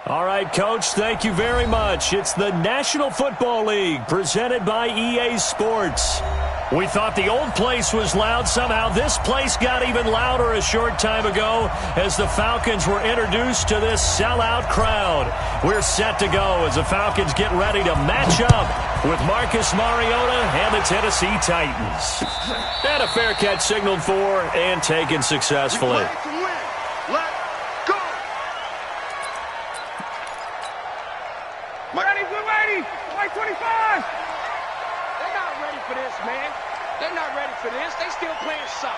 All right, Coach, thank you very much. It's the National Football League presented by EA Sports. We thought the old place was loud. Somehow this place got even louder a short time ago as the Falcons were introduced to this sellout crowd. We're set to go as the Falcons get ready to match up with Marcus Mariota and the Tennessee Titans. And a fair catch signaled for and taken successfully. White 25! They're not ready for this, man. They're not ready for this. They still playing soft.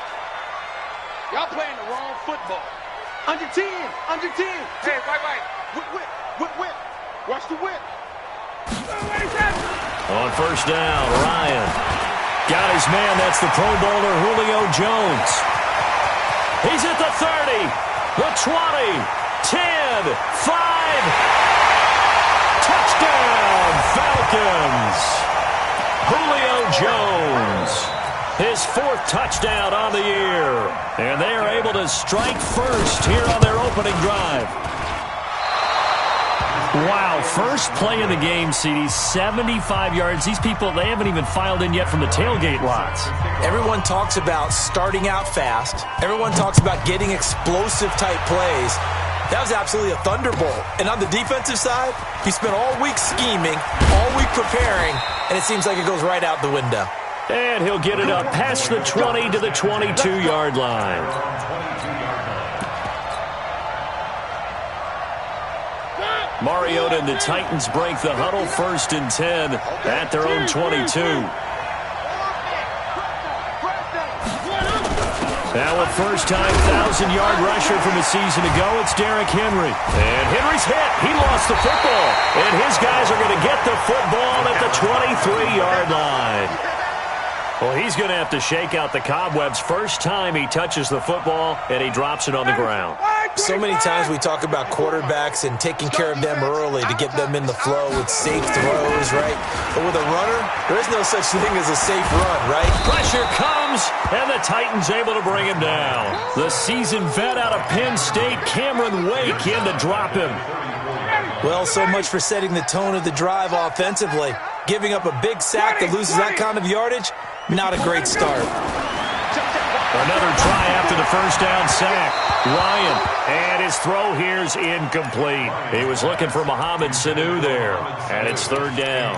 Y'all playing the wrong football. Under 10, under 10. Hey, white. Whip. Watch the whip. On first down, Ryan. Got his man. That's the Pro Bowler Julio Jones. He's at the 30, the 20, 10, 5. Touchdown, Falcons! Julio Jones, his 4th touchdown on the year. And they are able to strike first here on their opening drive. Wow, first play of the game, CD, 75 yards. These people, they haven't even filed in yet from the tailgate lots. Everyone talks about starting out fast. Everyone talks about getting explosive-type plays. That was absolutely a thunderbolt. And on the defensive side, he spent all week scheming, all week preparing, and it seems like it goes right out the window. And he'll get it up past the 20 to the 22-yard line. Mariota and the Titans break the huddle, 1st and 10 at their own 22. Now a first-time 1,000-yard rusher from a season ago, it's Derrick Henry. And Henry's hit. He lost the football. And his guys are going to get the football at the 23-yard line. Well, he's going to have to shake out the cobwebs first time he touches the football, and he drops it on the ground. So many times we talk about quarterbacks and taking care of them early to get them in the flow with safe throws, right? But with a runner, there is no such thing as a safe run, right? Pressure comes, and the Titans able to bring him down. The seasoned vet out of Penn State, Cameron Wake, in to drop him. Well, so much for setting the tone of the drive offensively. Giving up a big sack that loses that kind of yardage, not a great start. Another try after the first down sack. Ryan, and his throw here's incomplete. He was looking for Mohamed Sanu there, and it's 3rd down.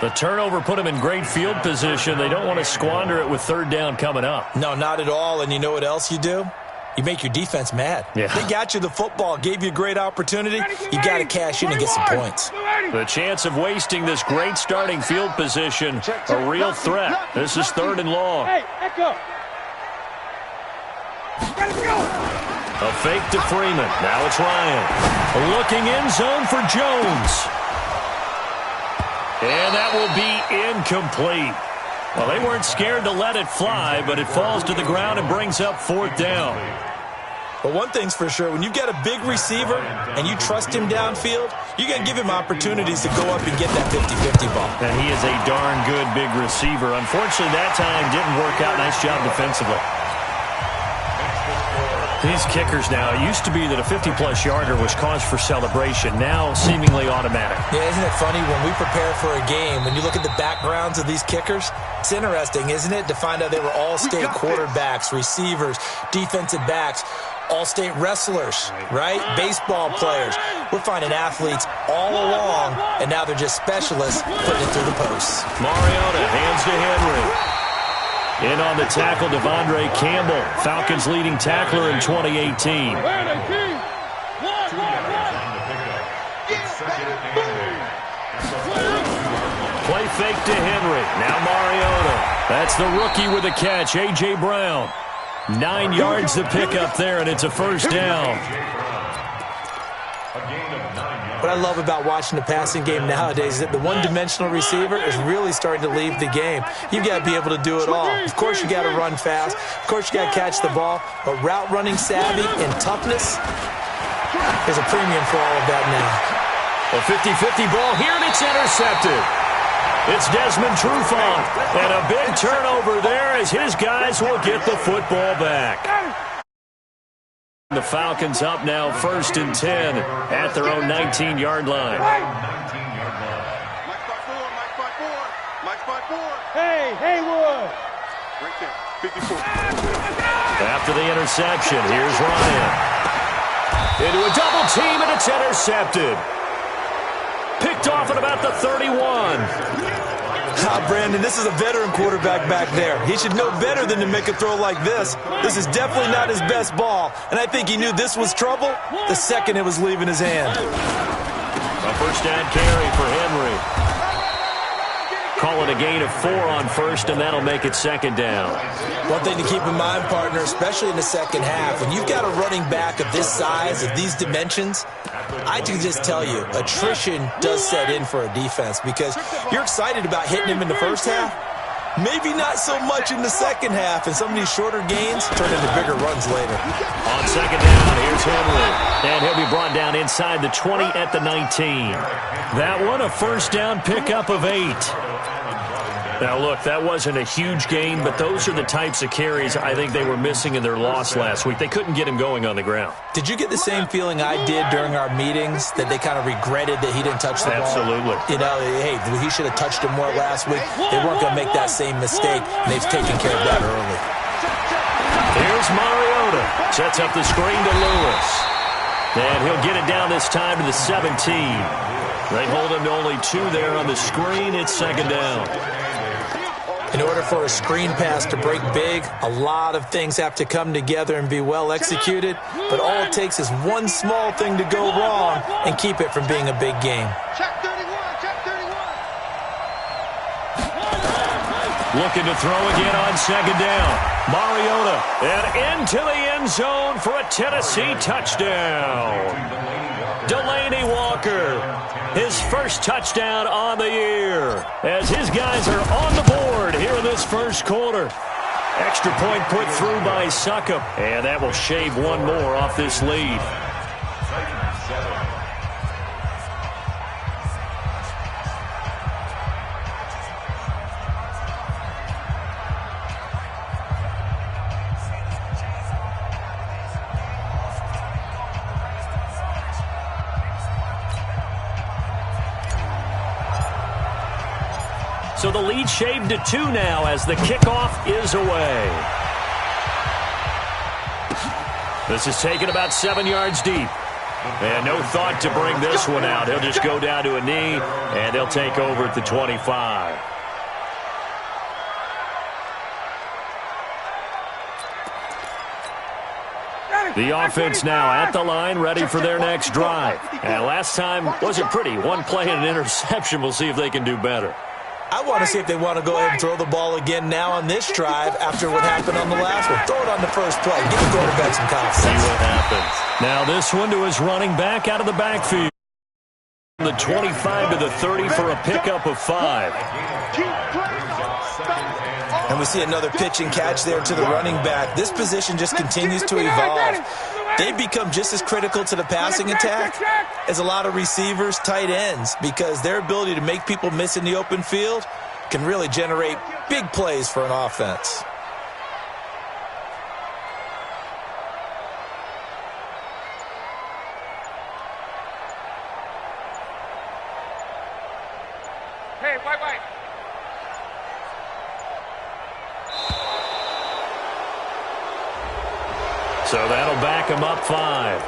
The turnover put him in great field position. They don't want to squander it with 3rd down coming up. No, not at all, and you know what else you do? You make your defense mad. Yeah. They got you the football, gave you a great opportunity. You got to cash in and get some points. The chance of wasting this great starting field position, a real threat. This is 3rd and long. Hey, echo. A fake to Freeman. Now it's Ryan. Looking end zone for Jones. And that will be incomplete. Well, they weren't scared to let it fly, but it falls to the ground and brings up 4th down. But one thing's for sure, when you've got a big receiver and you trust him downfield, you're going to give him opportunities to go up and get that 50-50 ball. And he is a darn good big receiver. Unfortunately, that time didn't work out. Nice job defensively. These kickers now, it used to be that a 50-plus yarder was cause for celebration. Now, seemingly automatic. Yeah, isn't it funny when we prepare for a game, when you look at the backgrounds of these kickers, it's interesting, isn't it, to find out they were all-state quarterbacks, receivers, defensive backs, all-state wrestlers, right? Baseball players. We're finding athletes all along, and now they're just specialists putting it through the posts. Mariota hands to Henry. In on the tackle, Devondre Campbell, Falcons leading tackler in 2018. Play fake to Henry. Now Mariota. That's the rookie with a catch, A.J. Brown. 9 yards to pick up there, and it's a 1st down. What I love about watching the passing game nowadays is that the one-dimensional receiver is really starting to leave the game. You've got to be able to do it all. Of course, you got to run fast. Of course, you got to catch the ball. But route running savvy and toughness, there's a premium for all of that now. A 50-50 ball here, and it's intercepted. It's Desmond Trufant, and a big turnover there as his guys will get the football back. The Falcons up now 1st and 10 at their own 19-yard line. Hey, Haywood. Right there, 54. After the interception, here's Ryan. Into a double team, and it's intercepted. Picked off at about the 31. Brandon, this is a veteran quarterback back there. He should know better than to make a throw like this. This is definitely not his best ball, and I think he knew this was trouble the second it was leaving his hand. A first down carry for Henry. Call it a gain of 4 on first, and that'll make it 2nd down. One thing to keep in mind, partner, especially in the second half, when you've got a running back of this size, of these dimensions, I can just tell you, attrition does set in for a defense because you're excited about hitting him in the first half. Maybe not so much in the second half, and some of these shorter gains turn into bigger runs later. On 2nd down, here's Henry. And he'll be brought down inside the 20 at the 19. That one, a first down pickup of 8. Now, look, that wasn't a huge gain, but those are the types of carries I think they were missing in their loss last week. They couldn't get him going on the ground. Did you get the same feeling I did during our meetings, that they kind of regretted that he didn't touch the ball? Absolutely. You know, hey, he should have touched him more last week. They weren't going to make that same mistake, and they've taken care of that early. Here's Mariota. Sets up the screen to Lewis. And he'll get it down this time to the 17. They hold him to only 2 there on the screen. It's 2nd down. In order for a screen pass to break big, a lot of things have to come together and be well executed, but all it takes is one small thing to go wrong and keep it from being a big game. Check 31, check 31. Looking to throw again on 2nd down. Mariota, and into the end zone for a Tennessee touchdown. Delaney Walker, his first touchdown on the year, as his guys are on the board here in this first quarter. Extra point put through by Succop, and that will shave one more off this lead. So the lead shaved to 2 now as the kickoff is away. This is taken about 7 yards deep. And no thought to bring this one out. He'll just go down to a knee, and they'll take over at the 25. The offense now at the line, ready for their next drive. And last time wasn't pretty. One play and an interception. We'll see if they can do better. I want to see if they want to go ahead and throw the ball again now on this drive after what happened on the last one. Throw it on the first play. Give the quarterback some confidence. See what happens. Now this one to his running back out of the backfield. The 25 to the 30 for a pickup of 5. And we see another pitch and catch there to the running back. This position just continues to evolve. They become just as critical to the passing attack as a lot of receivers, tight ends, because their ability to make people miss in the open field can really generate big plays for an offense. Hey, white. So that'll back him up 5.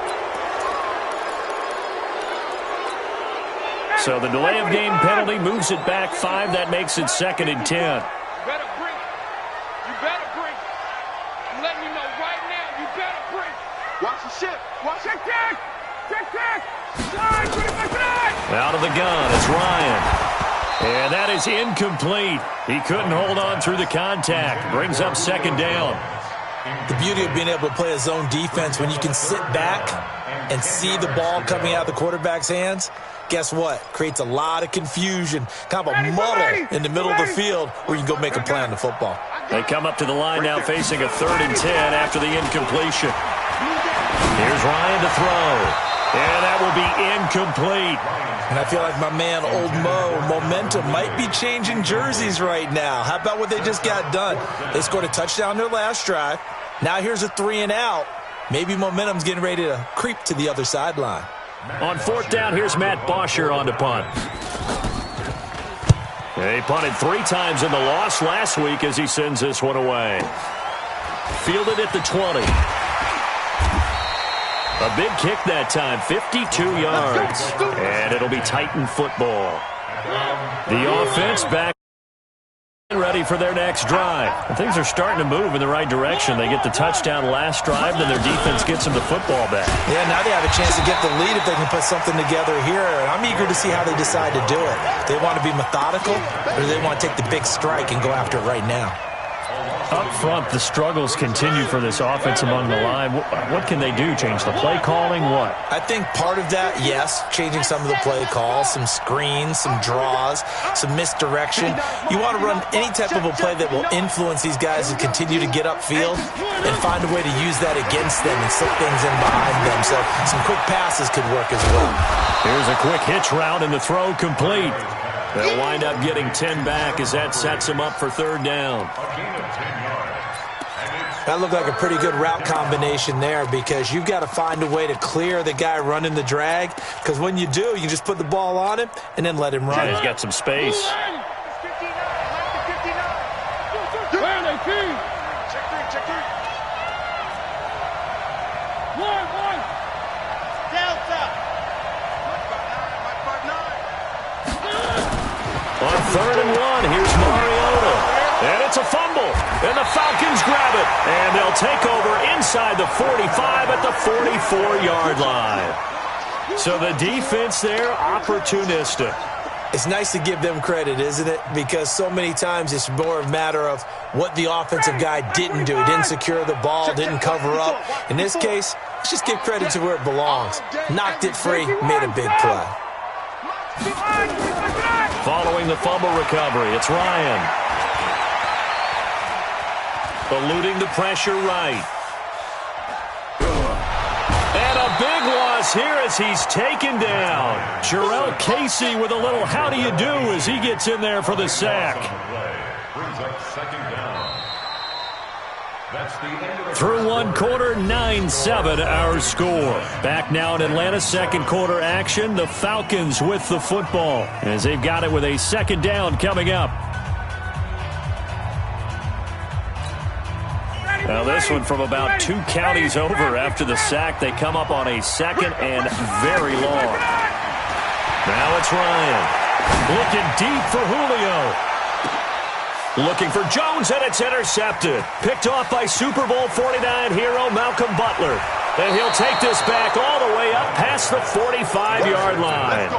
So the delay of game penalty moves it back 5. That makes it 2nd and 10. You better bring it. You better bring it. I'm letting you know right now, you better bring it. Watch the ship. Watch it. Check. Out of the gun, it's Ryan. And that is incomplete. He couldn't hold on through the contact. Brings up 2nd down. The beauty of being able to play a zone defense when you can sit back and see the ball coming out of the quarterback's hands, guess what? Creates a lot of confusion, kind of a muddle in the middle of the field where you can go make a play on the football. They come up to the line now facing a 3rd and 10 after the incompletion. Here's Ryan to throw. And that will be incomplete. And I feel like my man, Old Mo, momentum might be changing jerseys right now. How about what they just got done? They scored a touchdown their last drive. Now here's a 3 and out. Maybe momentum's getting ready to creep to the other sideline. On fourth down, here's Matt Bosher on to punt. He punted 3 times in the loss last week as he sends this one away. Fielded at the 20. A big kick that time, 52 yards. And it'll be Titan football. The offense back ready for their next drive. And things are starting to move in the right direction. They get the touchdown last drive, then their defense gets them the football back. Yeah, now they have a chance to get the lead if they can put something together here. And I'm eager to see how they decide to do it. They want to be methodical, or do they want to take the big strike and go after it right now? Up front, the struggles continue for this offense among the line. What can they do? Change the play calling? What? I think part of that, yes, changing some of the play calls, some screens, some draws, some misdirection. You want to run any type of a play that will influence these guys to continue to get upfield and find a way to use that against them and slip things in behind them. So some quick passes could work as well. Here's a quick hitch route and the throw complete. They'll wind up getting 10 back as that sets them up for third down. That looked like a pretty good route combination there because you've got to find a way to clear the guy running the drag, because when you do, you just put the ball on him and then let him run. He's got some space. On 3rd and 1, here's Mariota. And it's a fumble. And the Falcons grab it. And they'll take over inside the 45 at the 44-yard line. So the defense there, opportunistic. It's nice to give them credit, isn't it? Because so many times it's more a matter of what the offensive guy didn't do. He didn't secure the ball, didn't cover up. In this case, let's just give credit to where it belongs. Knocked it free, made a big play. Following the fumble recovery, it's Ryan. Eluding the pressure right. And a big loss here as he's taken down. Jarrell Casey with a little how do you do as he gets in there for the sack. Through one quarter, 9-7 our score. Back now in Atlanta's second quarter action. The Falcons with the football as they've got it with a second down coming up. Now this one from about 2 counties over after the sack. They come up on a second and very long. Now it's Ryan. Looking deep for Julio. Looking for Jones, and it's intercepted. Picked off by Super Bowl 49 hero Malcolm Butler. And he'll take this back all the way up past the 45-yard line.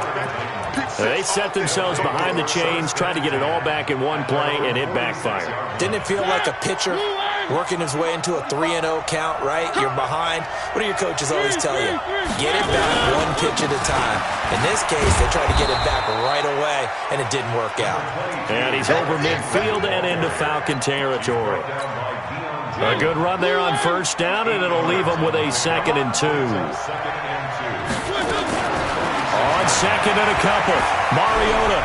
They set themselves behind the chains, trying to get it all back in one play, and it backfired. Didn't it feel like a pitcher working his way into a 3-0 count, right? You're behind. What do your coaches always tell you? Get it back one pitch at a time. In this case, they tried to get it back right away, and it didn't work out. And he's over midfield and into Falcon territory. A good run there on first down, and it'll leave them with a 2nd and 2. On 2nd and a couple, Mariota.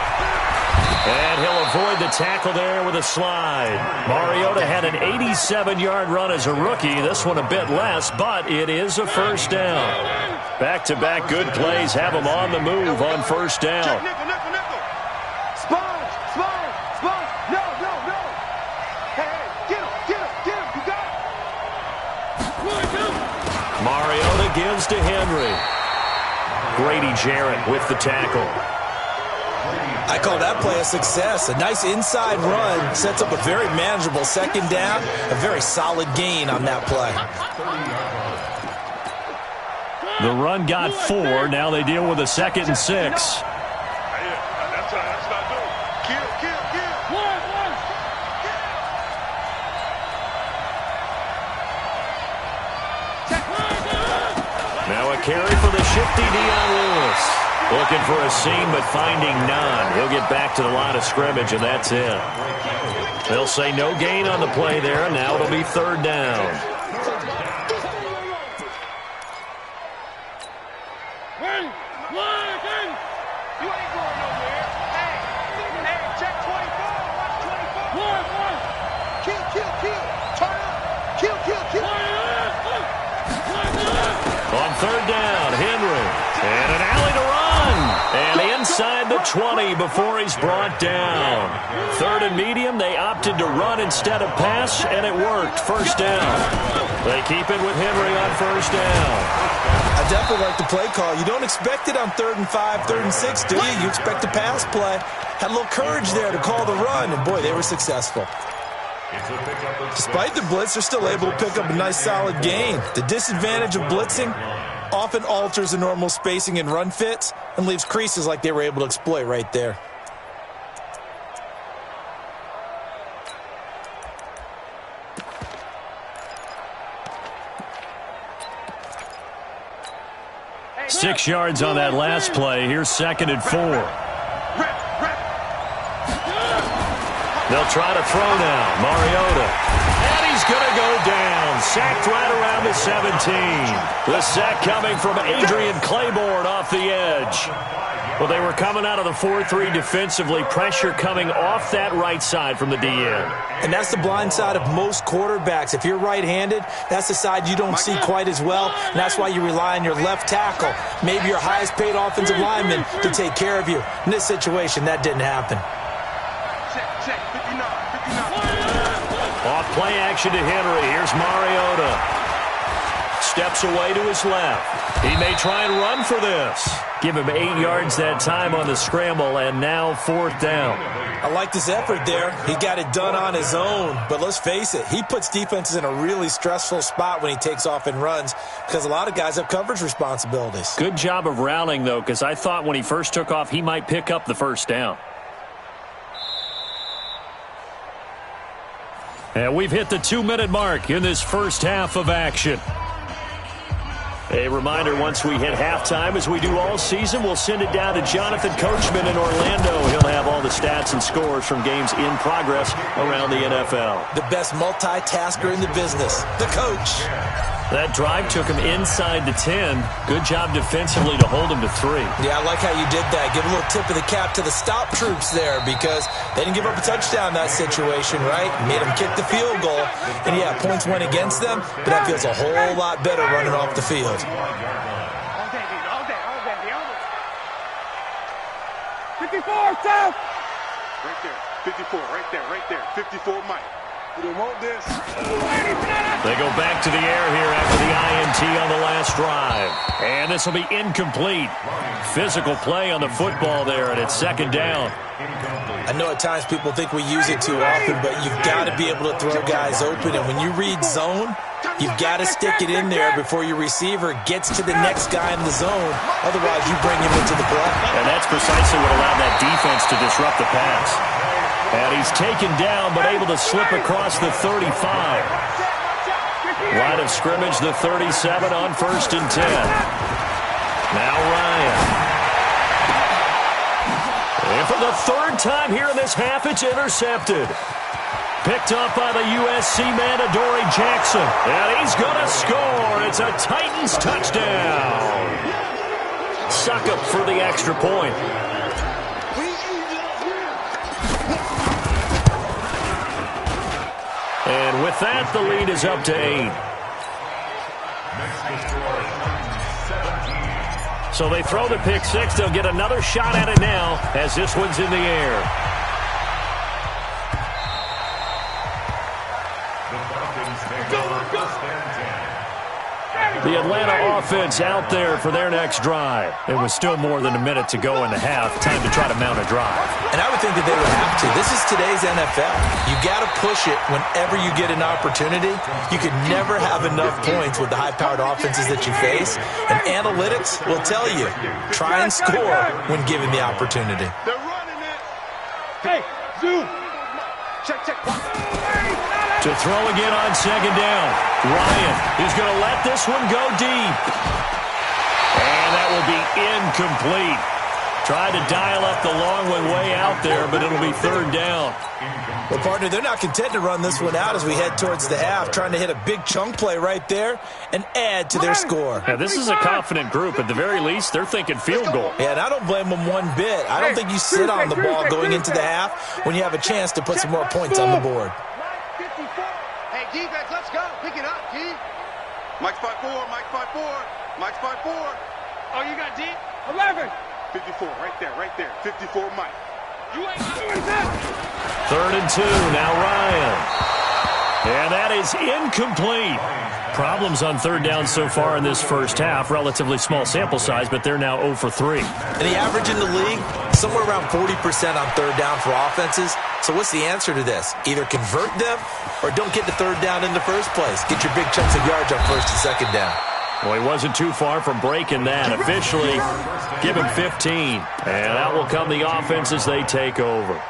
And he'll avoid the tackle there with a slide. Mariota had an 87-yard run as a rookie. This one a bit less, but it is a first down. Back-to-back good plays have him on the move on first down. Mariota gives to Henry. Grady Jarrett with the tackle. I call that play a success. A nice inside run sets up a very manageable second down. A very solid gain on that play. The run got 4. Now they deal with a 2nd and 6. Now a carry for the shifty Dion Lewis. Looking for a seam, but finding none. He'll get back to the line of scrimmage, and that's it. They'll say no gain on the play there, and now it'll be 3rd down. third down. Henry. And an alley to run. And inside the 20 before he's brought down. Third and medium. They opted to run instead of pass, and it worked. First down. They keep it with Henry on first down. I definitely like the play call. You don't expect it on 3rd and 5, 3rd and 6, do you? You expect a pass play. Had a little courage there to call the run, and boy, they were successful. Despite the blitz, they're still able to pick up a nice solid gain. The disadvantage of blitzing often alters the normal spacing and run fits and leaves creases like they were able to exploit right there. Hey, 6 yards on that last play. Here's 2nd and 4. They'll try to throw now. Mariota. And he's going to go down. Sacked right around the 17. The sack coming from Adrian Claiborne off the edge. Well, they were coming out of the 4-3 defensively. Pressure coming off that right side from the DN. And that's the blind side of most quarterbacks. If you're right-handed, that's the side you don't see quite as well. And that's why you rely on your left tackle, maybe your highest-paid offensive lineman, to take care of you. In this situation, that didn't happen. Off play action to Henry. Here's Mariota. Steps away to his left. He may try and run for this. Give him 8 yards that time on the scramble, and now 4th down. I like this effort there. He got it done on his own. But let's face it, he puts defenses in a really stressful spot when he takes off and runs because a lot of guys have coverage responsibilities. Good job of rallying, though, because I thought when he first took off, he might pick up the first down. And we've hit the 2-minute mark in this first half of action. A reminder, once we hit halftime, as we do all season, we'll send it down to Jonathan Coachman in Orlando. He'll have all the stats and scores from games in progress around the NFL. The best multitasker in the business, the coach. That drive took him inside the 10. Good job defensively to hold him to 3. Yeah, I like how you did that. Give a little tip of the cap to the stop troops there because they didn't give up a touchdown in that situation, right? Made them kick the field goal. And, yeah, points went against them, but that feels a whole lot better running off the field. All day, 54, South! Right there. 54, right there. 54, Mike. You don't want this. They go back to the air here after the INT on the last drive. And this will be incomplete. Physical play on the football there, and it's 2nd down. I know at times people think we use it too often, but you've got to be able to throw guys open. And when you read zone, you've got to stick it in there before your receiver gets to the next guy in the zone. Otherwise, you bring him into the play. And that's precisely what allowed that defense to disrupt the pass. And he's taken down, but able to slip across the 35. Line of scrimmage, the 37 on 1st and 10. Now Ryan. And for the 3rd time here in this half, it's intercepted. Picked up by the USC man, Adoree Jackson. And he's going to score. It's a Titans touchdown. Succop for the extra point. And with that, the lead is up to 8. So they throw the pick 6. They'll get another shot at it now as this one's in the air. The Atlanta offense out there for their next drive. It was still more than a minute to go in the half. Time to try to mount a drive. And I would think that they would have to. This is today's NFL. You got to push it whenever you get an opportunity. You can never have enough points with the high-powered offenses that you face. And analytics will tell you, try and score when given the opportunity. They're running it. Hey, zoom. Check. To throw again on 2nd down. Ryan is going to let this one go deep. And that will be incomplete. Tried to dial up the long one way out there, but it'll be 3rd down. Well, partner, they're not content to run this one out as we head towards the half, trying to hit a big chunk play right there and add to their score. Now, this is a confident group. At the very least, they're thinking field goal. Yeah, and I don't blame them one bit. I don't think you sit on the ball going into the half when you have a chance to put some more points on the board. Hey, defense, let's go. Pick it up, G. Mike 5-4. Mike's by 4. Oh, you got deep? 11. 54, right there. 54, Mike. You ain't doing that. 3rd and 2, now Ryan. And that is incomplete. Problems on 3rd down so far in this first half. Relatively small sample size, but they're now 0 for 3. And the average in the league, somewhere around 40% on 3rd down for offenses. So what's the answer to this? Either convert them or don't get to 3rd down in the first place. Get your big chunks of yards on 1st and 2nd down. Well, he wasn't too far from breaking that. Officially, give him 15. And out will come the offense as they take over.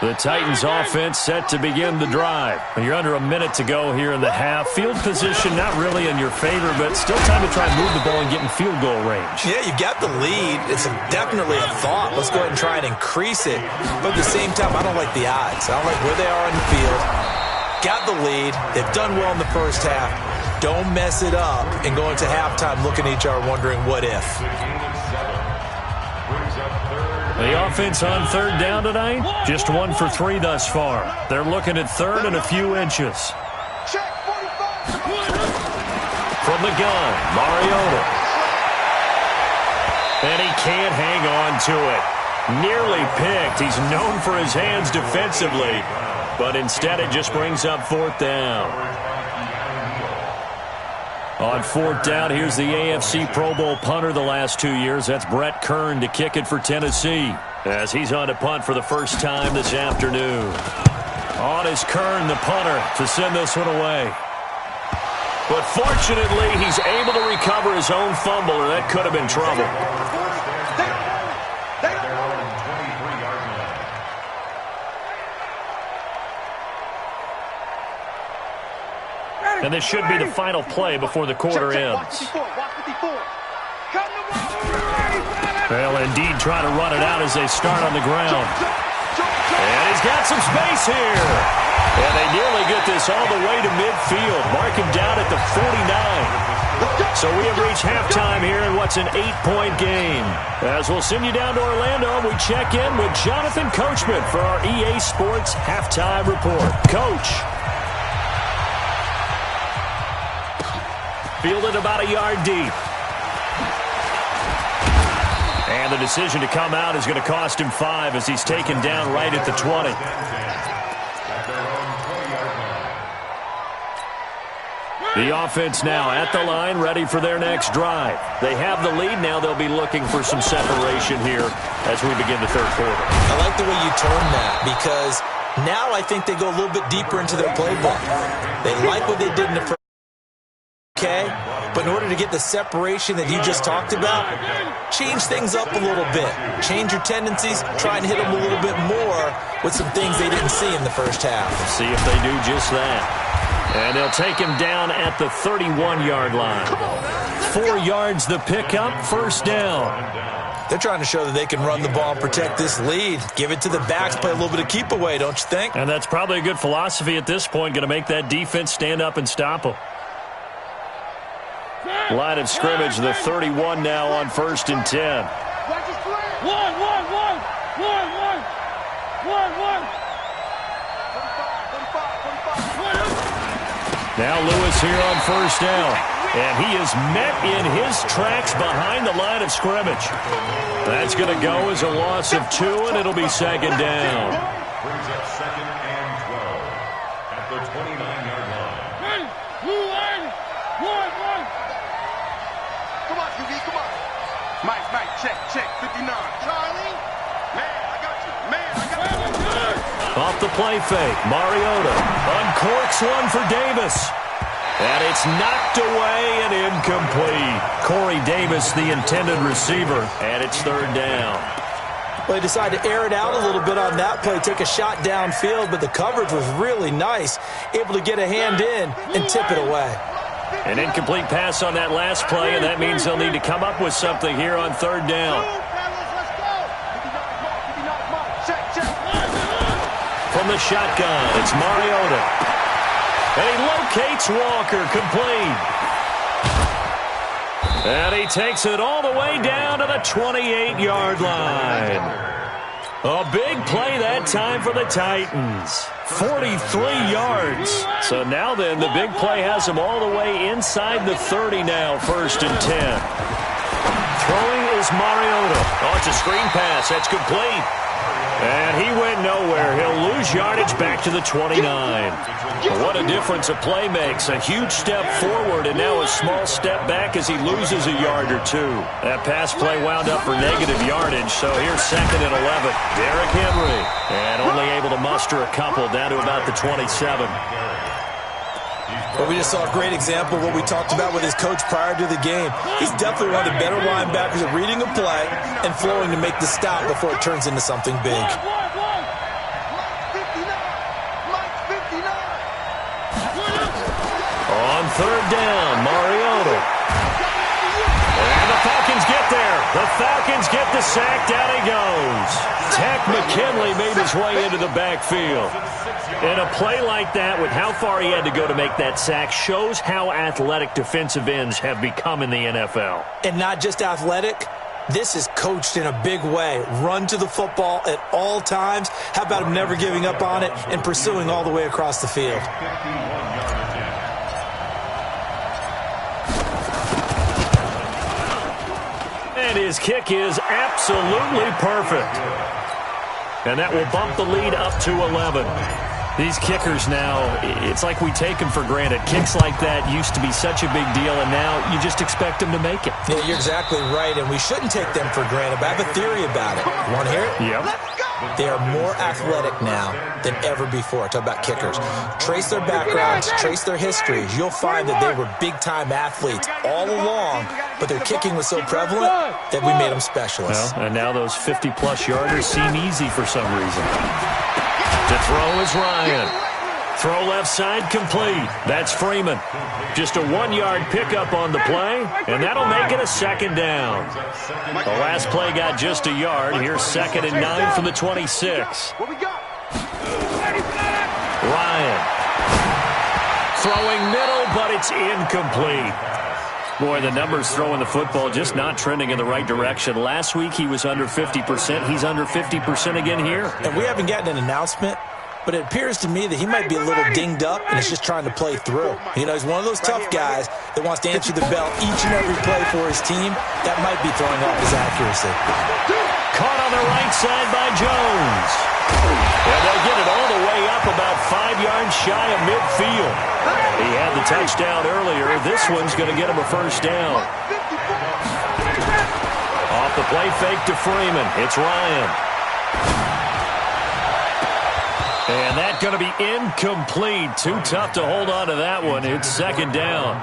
The Titans offense set to begin the drive. You're under a minute to go here in the half. Field position not really in your favor, but still time to try and move the ball and get in field goal range. Yeah, you've got the lead. It's definitely a thought. Let's go ahead and try and increase it. But at the same time, I don't like the odds. I don't like where they are on the field. Got the lead. They've done well in the first half. Don't mess it up and go into halftime looking at each other wondering what if. The offense on 3rd down tonight, just 1 for 3 thus far. They're looking at 3rd and a few inches. Check 45. From the gun, Mariota. And he can't hang on to it. Nearly picked. He's known for his hands defensively, but instead it just brings up 4th down. On 4th down, here's the AFC Pro Bowl punter the last 2 years. That's Brett Kern to kick it for Tennessee, as he's on to punt for the first time this afternoon. On is Kern, the punter, to send this one away. But fortunately, he's able to recover his own fumble, or that could have been trouble. And this should be the final play before the quarter ends. Well, indeed, trying to run it out as they start on the ground. And he's got some space here. And they nearly get this all the way to midfield. Mark him down at the 49. So we have reached halftime here in what's an 8-point game. As we'll send you down to Orlando, we check in with Jonathan Coachman for our EA Sports Halftime Report. Coach. Fielded about a yard deep. And the decision to come out is going to cost him 5 as he's taken down right at the 20. The offense now at the line, ready for their next drive. They have the lead. Now they'll be looking for some separation here as we begin the 3rd quarter. I like the way you term that, because now I think they go a little bit deeper into their playbook. They like what they did in the first. Okay, but in order to get the separation that you just talked about, change things up a little bit. Change your tendencies, try and hit them a little bit more with some things they didn't see in the first half. See if they do just that. And they'll take him down at the 31-yard line. 4 yards the pickup, 1st down. They're trying to show that they can run the ball and protect this lead. Give it to the backs, play a little bit of keep away, don't you think? And that's probably a good philosophy at this point, going to make that defense stand up and stop them. Line of scrimmage, the 31 now on 1st and 10. Now Lewis here on 1st down. And he is met in his tracks behind the line of scrimmage. That's going to go as a loss of 2, and it'll be 2nd down. Brings up 2nd and 12 at the 29-yard line. Come on, QB, come on. Mike, check, 59. Charlie, man, I got you. Off the play fake, Mariota uncorks one for Davis. And it's knocked away and incomplete. Corey Davis, the intended receiver, and it's 3rd down. Well, they decided to air it out a little bit on that play, take a shot downfield, but the coverage was really nice, able to get a hand in and tip it away. An incomplete pass on that last play, and that means they'll need to come up with something here on 3rd down. From the shotgun, it's Mariota. And he locates Walker, complete. And he takes it all the way down to the 28-yard line. A big play that time for the Titans. 43 yards. So now then, the big play has him all the way inside the 30 now, 1st and 10. Throwing is Mariota. Oh, it's a screen pass. That's complete. And he went nowhere. He'll lose yardage back to the 29. What a difference a play makes. A huge step forward and now a small step back as he loses a yard or two. That pass play wound up for negative yardage, so here's 2nd and 11. Derrick Henry. And only able to muster a couple down to about the 27. Well, we just saw a great example of what we talked about with his coach prior to the game. He's definitely one of the better linebackers at reading a play and flowing to make the stop before it turns into something big. On 3rd down, Mariota. And the Falcons get there. The Falcons get the sack. Down he goes. Tech McKinley made his way into the backfield. And a play like that, with how far he had to go to make that sack, shows how athletic defensive ends have become in the NFL. And not just athletic. This is coached in a big way. Run to the football at all times. How about him never giving up on it and pursuing all the way across the field? And his kick is absolutely perfect. And that will bump the lead up to 11. These kickers now, it's like we take them for granted. Kicks like that used to be such a big deal, and now you just expect them to make it. Yeah, you're exactly right, and we shouldn't take them for granted, but I have a theory about it. You want to hear it? Yep. They are more athletic now than ever before. Talk about kickers. Trace their backgrounds, trace their histories. You'll find that they were big-time athletes all along, but their kicking was so prevalent that we made them specialists. Well, and now those 50-plus yarders seem easy for some reason. To throw is Ryan. Throw left side complete. That's Freeman. Just a 1-yard pickup on the play, and that'll make it a 2nd down. The last play got just a yard. Here's 2nd and 9 from the 26. Ryan. Throwing middle, but it's incomplete. Boy, the numbers throwing the football just not trending in the right direction. Last week he was under 50%. He's under 50% again here. And we haven't gotten an announcement, but it appears to me that he might be a little dinged up and is just trying to play through. You know, he's one of those tough guys that wants to answer the bell each and every play for his team. That might be throwing off his accuracy. Caught on the right side by Jones. And they'll get it all the way up about 5 yards shy of midfield. He had the touchdown earlier. This one's going to get him a 1st down. Off the play fake to Freeman. It's Ryan. And that's going to be incomplete. Too tough to hold on to that one. It's 2nd down.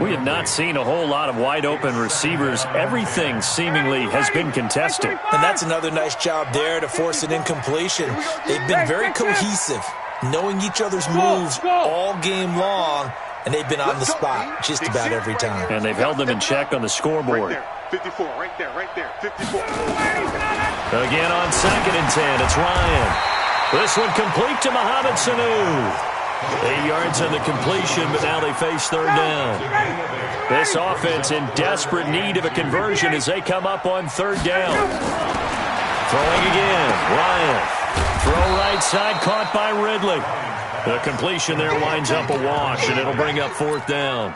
We have not seen a whole lot of wide-open receivers. Everything seemingly has been contested. And that's another nice job there to force an incompletion. They've been very cohesive, knowing each other's moves all game long, and they've been on the spot just about every time. And they've held them in check on the scoreboard. 54, right there, 54. Again on 2nd and 10, it's Ryan. This one complete to Mohamed Sanu. 8 yards on the completion, but now they face 3rd down. This offense in desperate need of a conversion as they come up on 3rd down. Throwing again, Ryan. Throw right side, caught by Ridley. The completion there winds up a wash, and it'll bring up 4th down.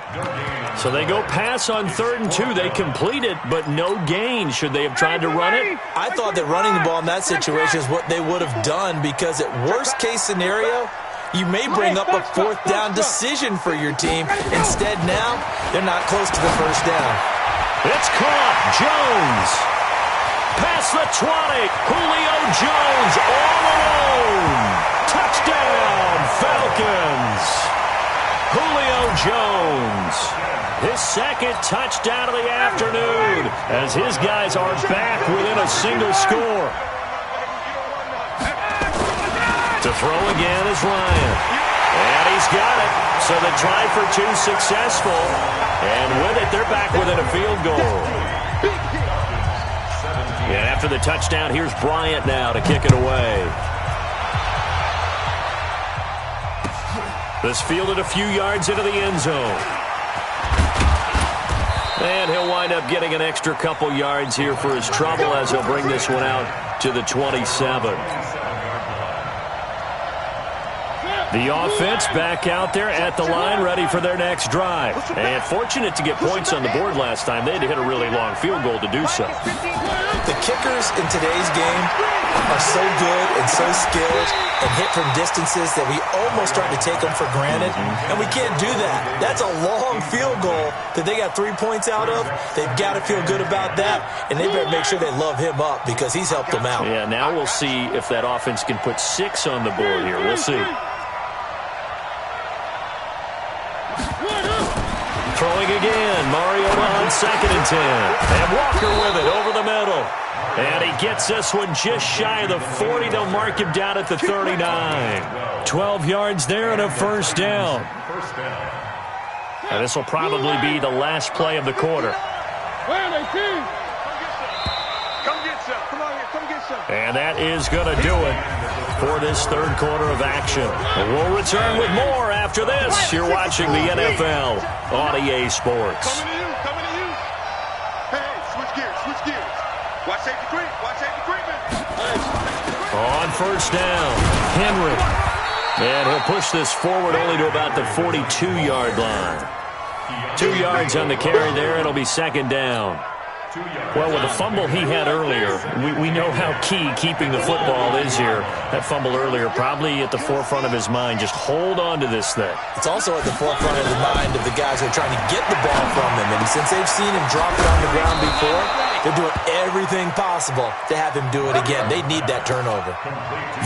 So they go pass on 3rd and 2. They complete it, but no gain. Should they have tried to run it? I thought that running the ball in that situation is what they would have done, because at worst case scenario, you may bring up a 4th down decision for your team. Instead, now, they're not close to the 1st down. It's caught. Jones. Past the 20. Julio Jones all alone. Touchdown, Falcons. Julio Jones. His 2nd touchdown of the afternoon as his guys are back within a single score. To throw again is Ryan. And he's got it. So the try for 2 successful. And with it, they're back within a field goal. And after the touchdown, here's Bryant now to kick it away. This fielded a few yards into the end zone. And he'll wind up getting an extra couple yards here for his trouble as he'll bring this one out to the 27. The offense back out there at the line, ready for their next drive. And fortunate to get points on the board last time. They had to hit a really long field goal to do so. The kickers in today's game are so good and so skilled and hit from distances that we almost start to take them for granted. And we can't do that. That's a long field goal that they got 3 points out of. They've got to feel good about that, and they better make sure they love him up because he's helped them out. Yeah, now we'll see if that offense can put 6 on the board here. We'll see. Throwing again, Mariota on 2nd and 10. And Walker with it over the middle. And he gets this one just shy of the 40. They'll mark him down at the 39. 12 yards there and a first down. And this will probably be the last play of the quarter. And that is going to do it for this third quarter of action. We'll return with more after this. You're watching the NFL on EA Sports. Coming to you. Hey, switch gears. Watch safety creep. On first down, Henry. And he'll push this forward only to about the 42-yard line. 2 yards on the carry there. It'll be second down. Well, with the fumble he had earlier, we know how key keeping the football is here. That fumble earlier probably at the forefront of his mind. Just hold on to this thing. It's also at the forefront of the mind of the guys who are trying to get the ball from him. And since they've seen him drop it on the ground before, they're doing everything possible to have him do it again. They need that turnover.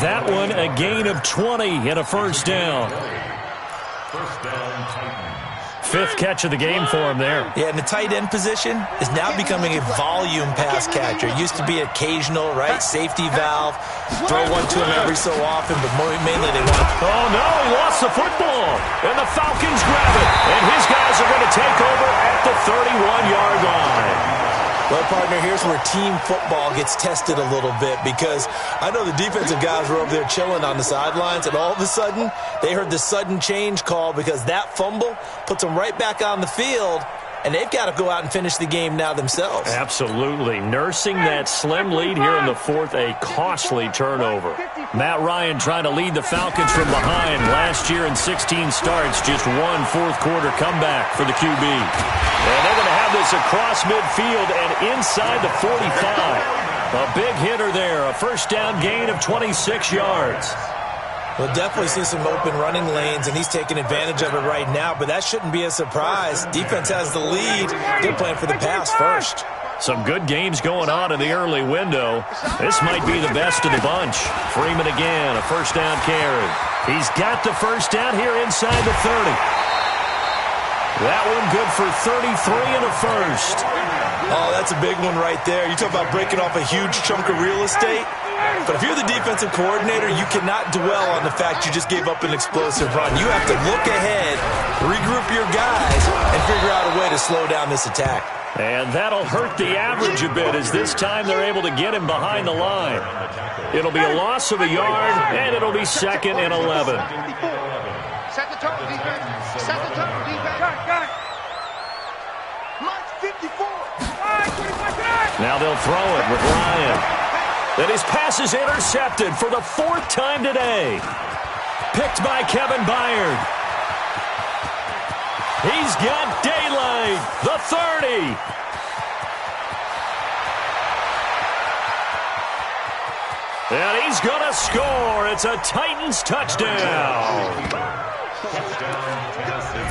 That one, a gain of 20 and a first down. First down, Titans. 5th catch of the game for him there. Yeah, and the tight end position is now becoming a volume pass catcher. It used to be occasional, right? Safety valve. Throw one to him every so often, but mainly they want... Oh, no, he lost the football. And the Falcons grab it. And his guys are going to take over at the 31-yard line. Well, partner, here's where team football gets tested a little bit because I know the defensive guys were over there chilling on the sidelines, and all of a sudden, they heard the sudden change call because that fumble puts them right back on the field, and they've got to go out and finish the game now themselves. Absolutely. Nursing that slim lead here in the fourth, a costly turnover. Matt Ryan trying to lead the Falcons from behind. Last year in 16 starts, just one fourth-quarter comeback for the QB. And they're going to have this across midfield and inside the 45. A big hitter there, a first down gain of 26 yards. We'll definitely see some open running lanes, and he's taking advantage of it right now, but that shouldn't be a surprise. Defense has the lead. They're playing for the pass first. Some good games going on in the early window. This might be the best of the bunch. Freeman again, a first down carry. He's got the first down here inside the 30. That one good for 33 and a first. Oh, that's a big one right there. You talk about breaking off a huge chunk of real estate. But if you're the defensive coordinator, you cannot dwell on the fact you just gave up an explosive run. You have to look ahead, regroup your guys, and figure out a way to slow down this attack. And that'll hurt the average a bit as this time they're able to get him behind the line. It'll be a loss of a yard, and it'll be 2nd and 11. Set the tone, defense. Set the tone, defense. Got it. March 54. Now they'll throw it with Ryan. And his pass is intercepted for the 4th time today. Picked by Kevin Byard. He's got daylight. The 30. And he's going to score. It's a Titans touchdown.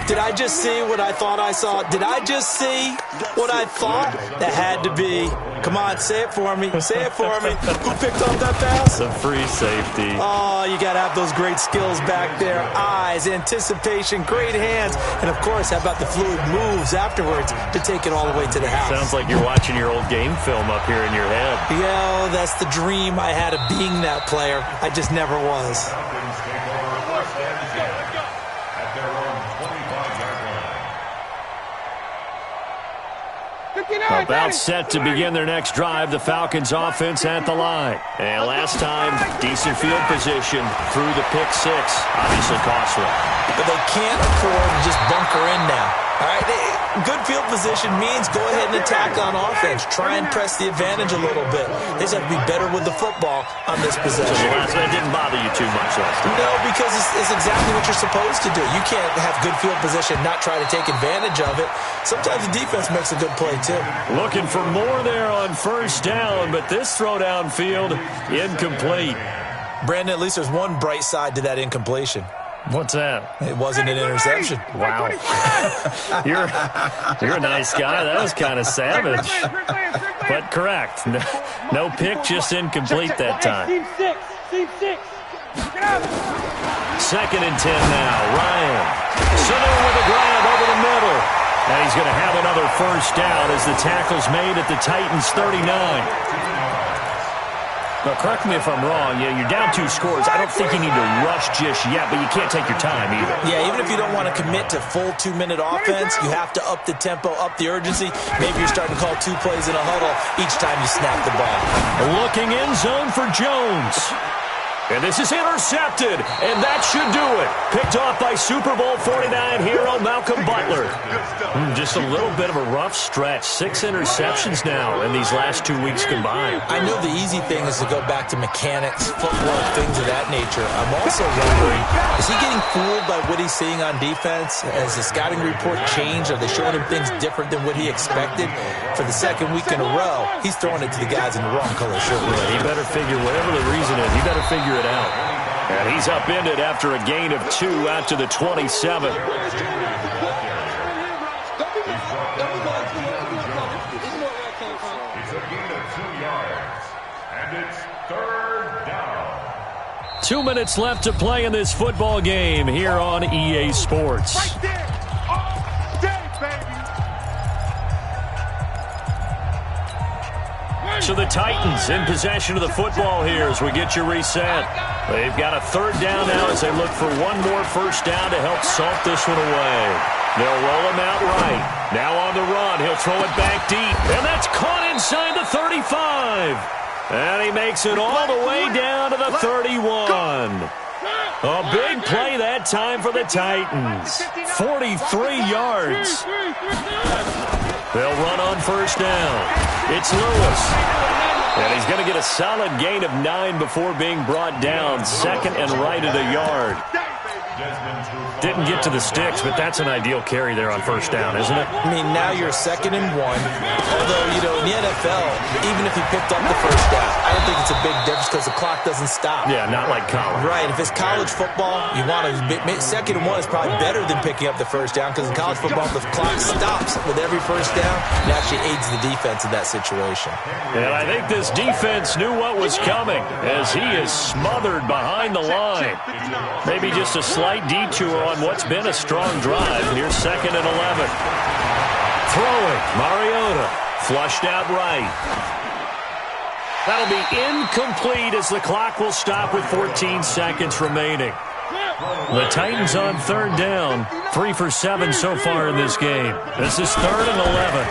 Did I just see what I thought I saw? Did I just see what I thought? That had to be. Come on, say it for me. Say it for me. Who picked up that pass? A free safety. Oh, you got to have those great skills back there. Eyes, anticipation, great hands. And, of course, how about the fluid moves afterwards to take it all the way to the house? Sounds like you're watching your old game film up here in your head. Yeah, that's the dream I had of being that player. I just never was. About set to begin their next drive, the Falcons offense at the line. And last time, decent field position through the pick 6. Obviously costly. But they can't afford to just bunker in now. All right, good field position means go ahead and attack on offense. Try and press the advantage a little bit. They just have to be better with the football on this possession. So that didn't bother you too much last time? No, because it's exactly what you're supposed to do. You can't have good field position and not try to take advantage of it. Sometimes the defense makes a good play, too. Looking for more there on first down, but this throw downfield, incomplete. Brandon, at least there's one bright side to that incompletion. What's that? It wasn't an interception. Wow. You're a nice guy. That was kind of savage. But correct. No pick, just incomplete that time. Second and 10 now. Ryan. Sitting with a grab over the middle. And he's going to have another first down as the tackle's made at the Titans' 39. Now, correct me if I'm wrong. Yeah, you're down 2 scores. I don't think you need to rush just yet, but you can't take your time either. Yeah, even if you don't want to commit to full 2-minute offense, you have to up the tempo, up the urgency. Maybe you're starting to call 2 plays in a huddle each time you snap the ball. Looking in zone for Jones. And this is intercepted, and that should do it. Picked off by Super Bowl 49 hero Malcolm Butler. Just a little bit of a rough stretch. 6 interceptions now in these last 2 weeks combined. I know the easy thing is to go back to mechanics, footwork, things of that nature. I'm also wondering, is he getting fooled by what he's seeing on defense? Has the scouting report changed? Are they showing him things different than what he expected? For the second week in a row, he's throwing it to the guys in the wrong color shirt. He better figure, whatever the reason is, he better figure it out. And he's upended after a gain of 2 out to the 27. It's a gain of 2 yards, and it's 3rd down. 2 minutes left to play in this football game here on EA Sports. Right there. All day, baby. So the Titans in possession of the football here as we get you reset. They've got a 3rd down now as they look for one more first down to help salt this one away. They'll roll him out right. Now on the run, he'll throw it back deep. And that's caught inside the 35. And he makes it all the way down to the 31. A big play that time for the Titans. 43 yards. They'll run on first down. It's Lewis. And he's going to get a solid gain of 9 before being brought down. 2nd and right at a yard. Didn't get to the sticks, but that's an ideal carry there on first down, isn't it? I mean, now you're 2nd and 1. Although, you know, in the NFL, even if you picked up the first down, I don't think it's a big difference because the clock doesn't stop. Yeah, not like college. Right. If it's college football, you want to 2nd and 1 is probably better than picking up the first down because in college football, the clock stops with every first down. It actually aids the defense in that situation. And I think this defense knew what was coming as he is smothered behind the line. Maybe just a slight detour on what's been a strong drive. Here's 2nd and 11. Throwing, Mariota, flushed out right. That'll be incomplete as the clock will stop with 14 seconds remaining. The Titans on 3rd down, 3 for 7 so far in this game. This is 3rd and 11.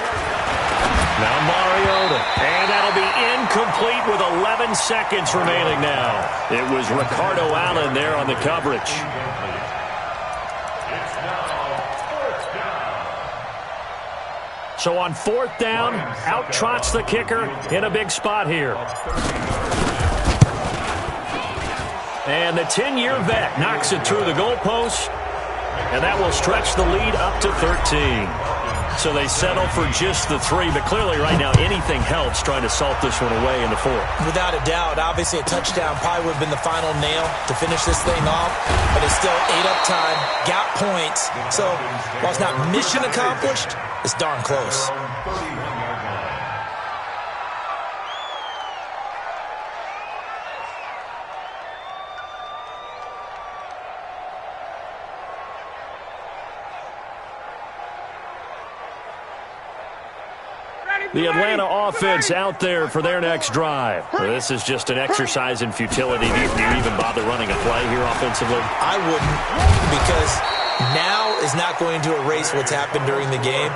Now Mariota, and that'll be incomplete with 11 seconds remaining now. It was Ricardo Allen there on the coverage. So on 4th down, out trots the kicker in a big spot here. And the 10-year vet knocks it through the goalpost, and that will stretch the lead up to 13. So they settle for just the 3, but clearly right now anything helps trying to salt this one away in the 4th. Without a doubt, obviously a touchdown probably would have been the final nail to finish this thing off, but it's still ate up time, got points. So while it's not mission accomplished, it's darn close. The Atlanta offense out there for their next drive. This is just an exercise in futility. Do you even bother running a play here offensively? I wouldn't, because now is not going to erase what's happened during the game.